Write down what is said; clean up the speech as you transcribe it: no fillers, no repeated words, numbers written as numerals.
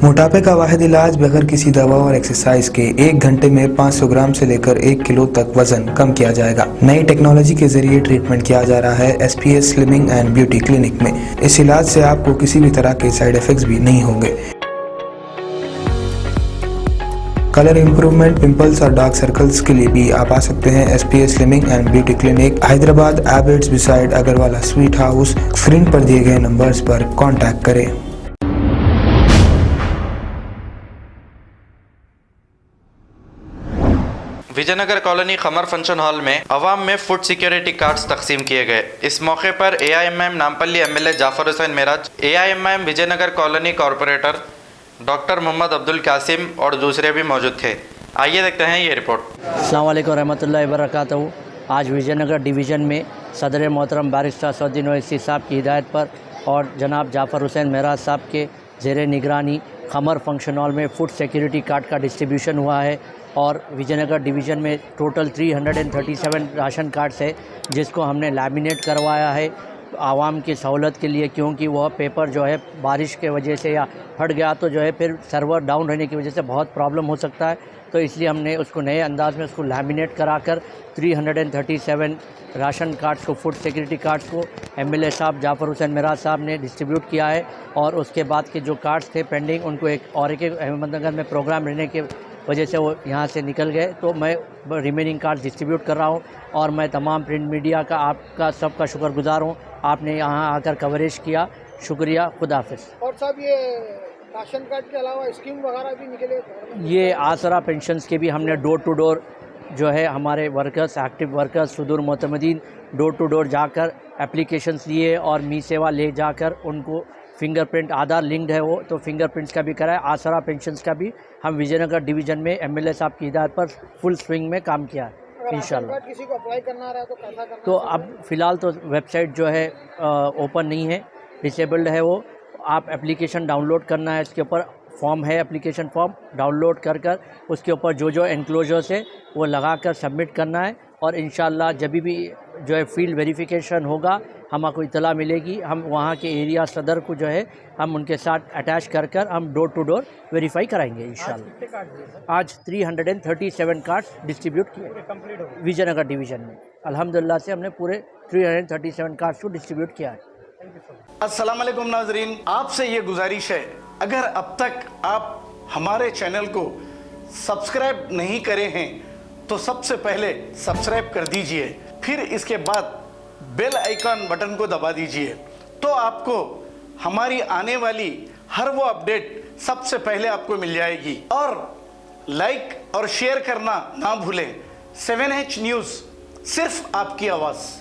मोटापे का वाहिद इलाज बगैर किसी दवा और एक्सरसाइज के 1 घंटे में 500 ग्राम से लेकर 1 किलो तक वजन कम किया जाएगा। नई टेक्नोलॉजी के जरिए ट्रीटमेंट किया जा रहा है SPS slimming and beauty clinic में। इस इलाज से आपको किसी भी तरह के साइड इफेक्ट्स भी नहीं होंगे। कलर इंप्रूवमेंट, पिंपल्स और डार्क सर्कल्स के लिए भी आप आ सकते हैं SPS slimming and beauty clinic, Hyderabad, एबर्ट्स beside Agarwala sweet house. Screen पर दिए गए नंबर्स पर कॉन्टैक्ट करें। विजयनगर कॉलोनी खमर फंक्शन हॉल में अवाम में फूड सिक्योरिटी कार्ड्स तकसीम किए गए। इस मौके पर AIMIM Nampally MLA Jafar Hussain Meraj, AIMIM Vijaynagar colony corporator doctor Mohammed Abdul Qasim और दूसरे भी मौजूद थे। आइए देखते हैं ये रिपोर्ट। अस्सलाम वालेकुम रहमतुल्लाहि व बरकातहू। आज विजयनगर डिवीज़न में सदर मोहतरम बारिस्टर असदुद्दीन ओवैसी साहब की हिदायत पर और जनाब जाफ़र हुसैन मेराज साहब के ज़ेरे निगरानी खमर फंक्शन हॉल में फूड सिक्योरिटी कार्ड का डिस्ट्रीब्यूशन हुआ है और विजयनगर डिवीज़न में टोटल 337 राशन कार्ड्स है जिसको हमने लैमिनेट करवाया है आवाम की सहूलत के लिए, क्योंकि वह पेपर जो है बारिश के वजह से या फट गया तो जो है फिर सर्वर डाउन रहने की वजह से बहुत प्रॉब्लम हो सकता है। तो इसलिए हमने उसको नए अंदाज में उसको लैमिनेट कराकर 337 राशन कार्ड्स को, फूड सिक्योरिटी कार्ड्स को MLA साहब जाफ़र हुसैन मेराज साहब ने डिस्ट्रीब्यूट किया है। और उसके बाद के जो कार्ड्स थे पेंडिंग, उनको एक अहमदनगर में प्रोग्राम रहने के वजह से वो यहाँ से निकल गए, तो मैं रिमेनिंग कार्ड डिस्ट्रीब्यूट कर रहा हूँ। और मैं तमाम प्रिंट मीडिया का, आपका सबका शुक्रगुजार हूँ, आपने यहाँ आकर कवरेज किया, शुक्रिया, खुदा हाफिज़। और साहब ये राशन कार्ड के अलावा स्कीम वगैरह भी निकले, ये आसरा पेंशन्स के भी हमने डोर टू डोर जो है हमारे वर्कर्स, एक्टिव वर्कर्स, सुदूर मोतमदीन डोर टू डोर जाकर एप्लीकेशंस लिए और मी सेवा ले जाकर उनको फिंगरप्रिंट, आधार लिंक्ड है वो, तो फिंगरप्रिंट्स का भी कराया। आसरा पेंशन्स का भी हम विजयनगर डिवीज़न में MLA साहब की हिदायत पर फुल स्विंग में काम किया है इंशाल्लाह। किसी को अप्लाई करना रहा तो कैसा करना? तो अब फ़िलहाल तो वेबसाइट जो है ओपन नहीं है, डिसेबल्ड है वो। आप एप्लीकेशन डाउनलोड करना है, इसके ऊपर फॉर्म है, एप्लीकेशन फॉर्म डाउनलोड कर उसके ऊपर जो एनक्लोजर्स है वो लगा कर सबमिट करना है। और इंशाल्लाह जब भी जो है फील्ड वेरिफिकेशन होगा हमको इतला मिलेगी, हम वहाँ के एरिया सदर को जो है हम उनके साथ अटैच कर हम डोर टू डोर वेरीफाई कराएंगे इंशाल्लाह। आज 337 कार्ड्स डिस्ट्रीब्यूट किए विजयनगर डिवीज़न में। अल्हम्दुलिल्लाह से हमने पूरे 337 कार्ड्स को डिस्ट्रीब्यूट किया है। अस्सलाम वालेकुम नाजरीन, आपसे ये गुजारिश है, अगर अब तक आप हमारे चैनल को सब्सक्राइब नहीं करे हैं तो सबसे पहले सब्सक्राइब कर दीजिए, फिर इसके बाद बेल आइकन बटन को दबा दीजिए, तो आपको हमारी आने वाली हर वो अपडेट सबसे पहले आपको मिल जाएगी। और लाइक और शेयर करना ना भूलें। 7H न्यूज़, सिर्फ आपकी आवाज़।